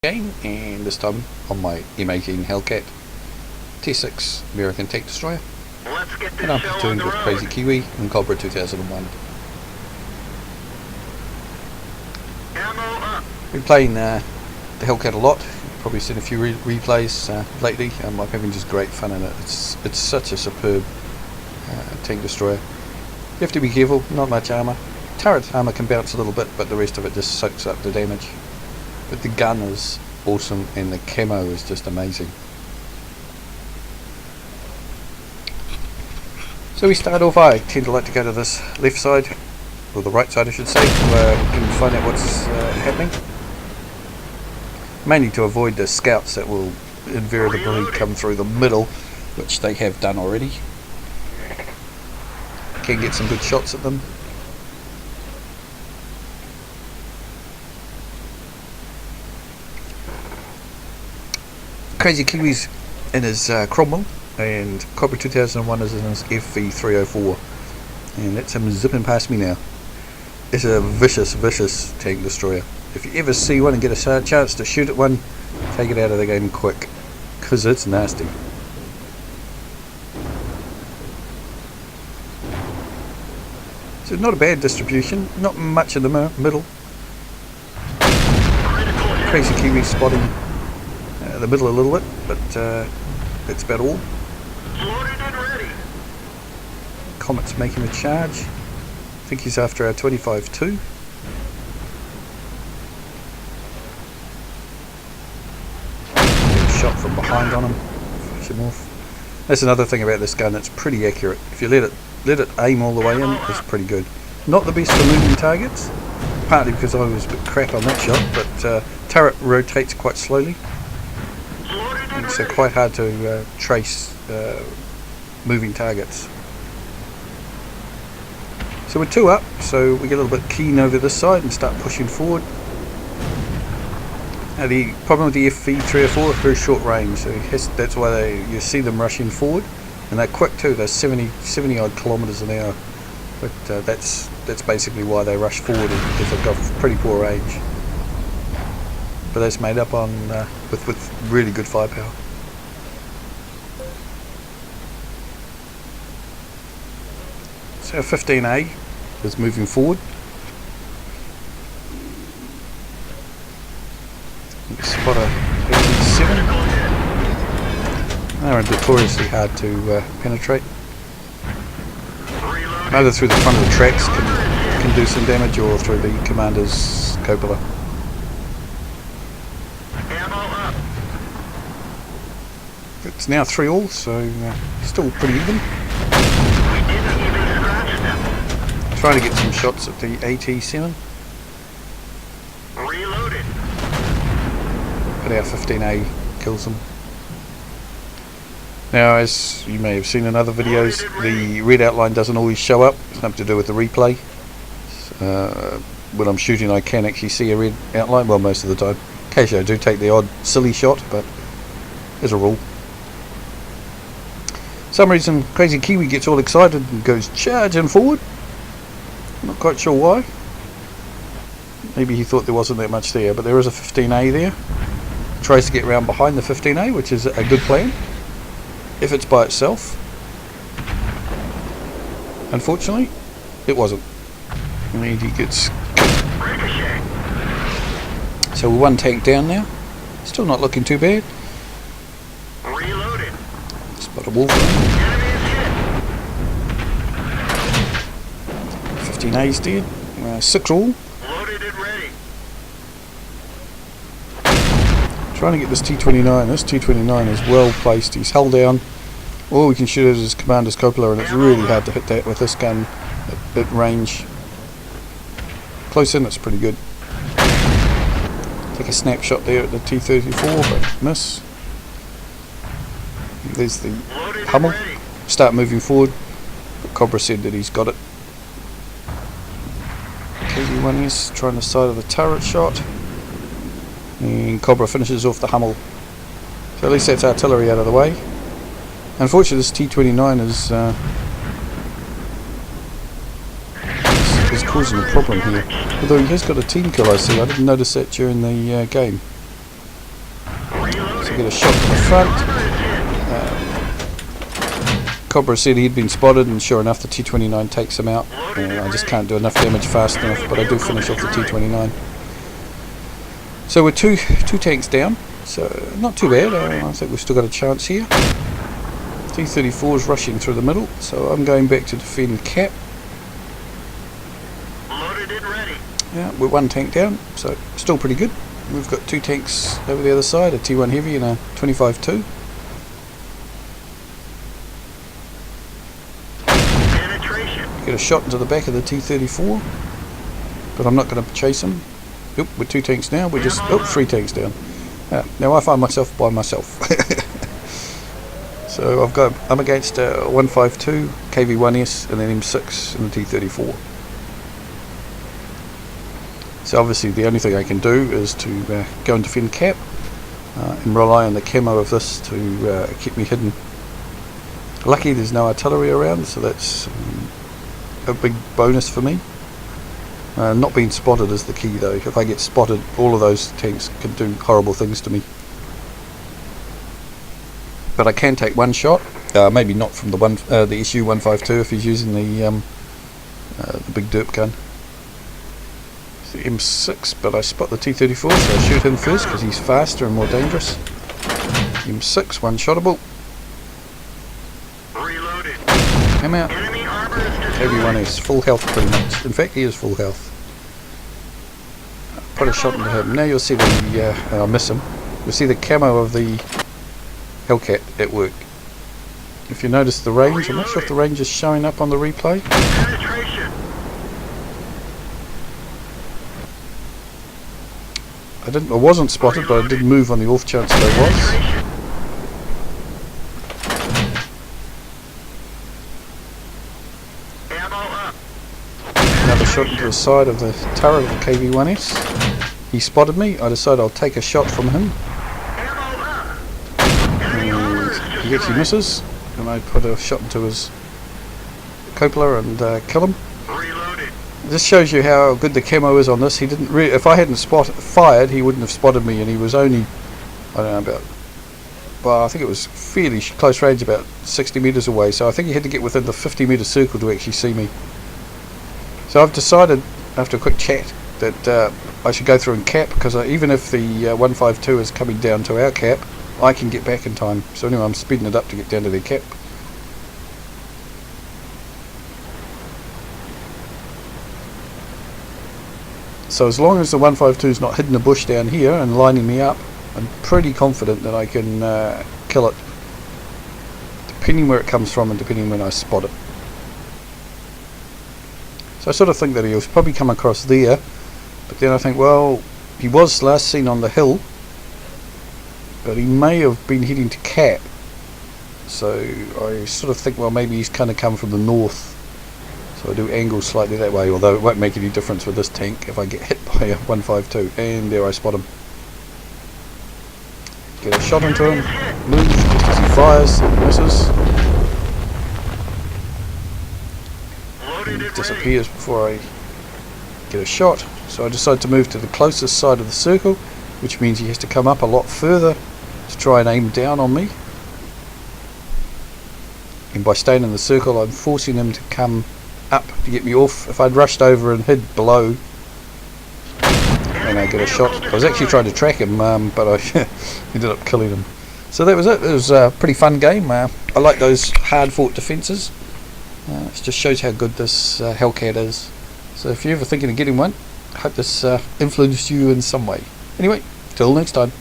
Game, and this time on my M18 Hellcat T6 American tank destroyer, and I'm platooned with Crazykiwi and Cobra 2001. Been playing the Hellcat a lot. You've probably seen a few replays lately. I'm having just great fun in it. It's such a superb tank destroyer. You have to be careful, not much armour. Turret armour can bounce a little bit, but the rest of it just soaks up the damage. But the gun is awesome and the camo is just amazing. So we start off, I tend to like to go to this left side, or the right side I should say, where we can find out what's happening. Mainly to avoid the scouts that will invariably come through the middle, which they have done already. Can get some good shots at them. Crazykiwi's in his Cromwell, and Cobra 2001 is in his FV304, and that's him zipping past me now. It's a vicious tank destroyer. If you ever see one and get a chance to shoot at one, take it out of the game quick, because it's nasty. So not a bad distribution, not much in the middle. Crazykiwi spotting the middle a little bit, but that's about all. Comet's making a charge. I think he's after our 25-2. Shot from behind on him. Flash him off. That's another thing about this gun, it's pretty accurate. If you let it aim all the way in, it's pretty good. Not the best for moving targets, partly because I was a bit crap on that shot, but turret rotates quite slowly. So quite hard to trace moving targets. So we're 2 up, so we get a little bit keen over this side and start pushing forward. Now the problem with the FV304 is very short range, so that's why you see them rushing forward, and they're quick too. They're 70 odd kilometres an hour, but that's basically why they rush forward, because they've got pretty poor range. But that's made up on with really good firepower. So our 15A is moving forward. Spot a 87. They're notoriously hard to penetrate. Either through the front of the tracks can do some damage, or through the commander's cupola. It's now 3-all, so still pretty even. Trying to get some shots at the AT7. Reloaded. But our 15A kills them. Now, as you may have seen in other videos, the red outline doesn't always show up. It's nothing to do with the replay. When I'm shooting, I can actually see a red outline. Well, most of the time. Occasionally I do take the odd silly shot, but as a rule. For some reason Crazykiwi gets all excited and goes charging forward. Not quite sure why. Maybe he thought there wasn't that much there, but there is a 15A there. Tries to get round behind the 15A, which is a good plan if it's by itself. Unfortunately, it wasn't. And he gets killed. So we're 1 tank down now. Still not looking too bad. Reloaded. Spot a wolf. 15A's dead. 6-all. Loaded and ready. Trying to get this T29. This T29 is well placed. He's held down. All we can shoot at is commander's cupola, and it's really hard to hit that with this gun at range. Close in, it's pretty good. Take a snapshot there at the T34, but miss. There's the Hummel. Start moving forward. But Cobra said that he's got it. KD1 is trying the side of the turret shot. And Cobra finishes off the Hummel. So at least that's artillery out of the way. Unfortunately, this T29 is causing a problem here. Although he has got a team kill, I see. I didn't notice that during the game. get a shot to the front. Cobra said he'd been spotted, and sure enough the T29 takes him out. I just can't do enough damage fast enough, but I do finish off the T29. So we're two tanks down, so not too bad. I think we've still got a chance here. T34 is rushing through the middle, so I'm going back to defend Cap. Loaded and ready. Yeah, we're one tank down, so still pretty good. We've got two tanks over the other side, a T1 Heavy and a 25-2. Penetration. Get a shot into the back of the T34, but I'm not going to chase him. Oop, we're two tanks now, we're just, three tanks down. Now I find myself by myself. So I'm against 152, KV1S and then M6 and the T34. So obviously the only thing I can do is to go and defend Cap and rely on the camo of this to keep me hidden. Lucky there's no artillery around, so that's a big bonus for me. Not being spotted is the key though. If I get spotted, all of those tanks can do horrible things to me. But I can take one shot, maybe not from the SU-152 if he's using the big derp gun. It's the M6, but I spot the T-34, so I shoot him first because he's faster and more dangerous. M6, one-shottable. Reloaded. Come out. Enemy armor is destroyed. Everyone is full health pretty much. In fact, he is full health. Put a shot into him. Now you'll see the, I'll miss him. You'll see the camo of the Hellcat at work. If you notice the range, I'm not sure if the range is showing up on the replay. Penetration. I wasn't spotted, but I did move on the off chance that I was. Penetration. Ammo up. Another shot into the side of the turret of the KV1S. He spotted me. I decided I'll take a shot from him. Ammo up. He actually misses, and I put a shot into his cupola and kill him. Reloaded. This shows you how good the camo is on this. He didn't if I hadn't fired, he wouldn't have spotted me, and he was only, I don't know, about, well, I think it was fairly close range, about 60 metres away, so I think he had to get within the 50 metre circle to actually see me. So I've decided, after a quick chat, that I should go through and cap, because even if the 152 is coming down to our cap, I can get back in time. So anyway, I'm speeding it up to get down to their cap. So as long as the 152 is not hitting the bush down here and lining me up, I'm pretty confident that I can kill it, depending where it comes from and depending when I spot it. So I sort of think that he'll probably come across there, but then I think, well, he was last seen on the hill, but he may have been heading to cap. So I sort of think, well, maybe he's kind of come from the north. So I do angle slightly that way, although it won't make any difference with this tank if I get hit by a 152. And there I spot him. Get a shot into him, move, just as he fires, misses. And he disappears before I get a shot. So I decide to move to the closest side of the circle, which means he has to come up a lot further to try and aim down on me. And by staying in the circle, I'm forcing him to come up to get me off. If I'd rushed over and hid below, and I get a shot. I was actually trying to track him, but I ended up killing him. So that was it. It was a pretty fun game. I like those hard fought defences. It just shows how good this Hellcat is. So if you're ever thinking of getting one, I hope this influenced you in some way. Anyway, till next time.